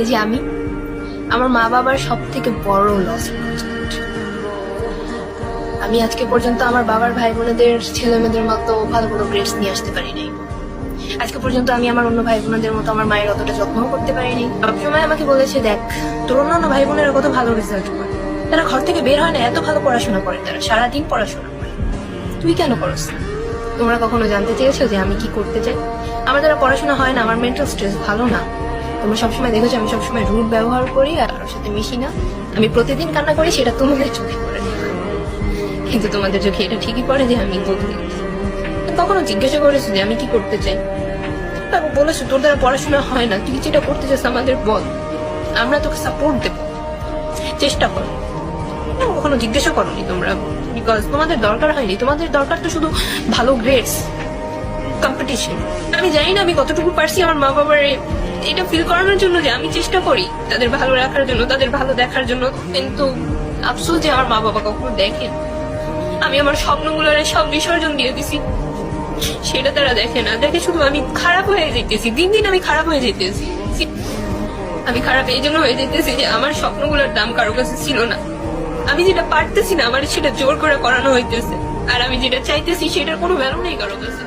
এই যে আমি আমার মা বাবার সব থেকে বড় লস। আমি আজকে পর্যন্ত আমার বাবার ভাই বোনেদের ছেলে মেয়েদের মতো ভালো কোনো গ্রেডস নিয়ে আসতে পারি নাই। আজকে পর্যন্ত আমি আমার অন্য ভাই বোনদের মতো আমার মায়ের অতটা যত্নও করতে পারিনি। সবসময় আমাকে বলেছে, দেখ তোর অন্যান্য ভাই বোনেরা কত ভালো রেজাল্ট করে, তারা ঘর থেকে বের হয় না, এত ভালো পড়াশোনা করে, তারা সারাদিন পড়াশোনা করে, তুই কেন করস? তোমরা কখনো জানতে চেয়েছো যে আমি কি করতে চাই? আমার দ্বারা পড়াশোনা হয় না, আমার মেন্টাল স্ট্রেস ভালো না। তোমরা সবসময় দেখেছো আমি সবসময় রুট ব্যবহার করি আর কারোর সাথে মিশি না। আমি প্রতিদিন কান্না করি, সেটা তোমাদের চোখে পড়ে, কিন্তু তোমাদের চোখে এটা ঠিকই পড়ে যে আমি বদলে গেছি। কখনো জিজ্ঞাসা করেছো যে আমি কি করতে চাই? তারপর বলেছো তোর দ্বারা পড়াশোনা হয় না, তুই যেটা করতে চাস আমাদের বল, আমরা তোকে সাপোর্ট দেবো, চেষ্টা করো। কখনো জিজ্ঞাসা করোনি তোমরা, বিকজ তোমাদের দরকার হয়নি। তোমাদের দরকার তো শুধু ভালো গ্রেডস, কম্পিটিশন। আমি জানি না আমি কতটুকু পারছি আমার মা বাবার এটা ফিল করানোর জন্য যে আমি চেষ্টা করি তাদের ভালো রাখার জন্য, তাদের ভালো দেখার জন্য, কিন্তু আফসোস যে আমার মা বাবা কখনো দেখেন। আমি আমার স্বপ্নগুলোর সব বিসর্জন দিয়ে দিছি, সেটা তারা দেখে না, দেখে শুধু আমি খারাপ হয়ে যেতেছি, দিন দিন আমি খারাপ হয়ে যেতেছি। আমি খারাপ এই জন্য হয়ে যেতেছি যে আমার স্বপ্নগুলোর দাম কারো কাছে ছিল না। আমি যেটা পারতেছি না আমার সেটা জোর করে করানো হইতেছে, আর আমি যেটা চাইতেছি সেটার কোনো ভ্যালু নেই কারো কাছে।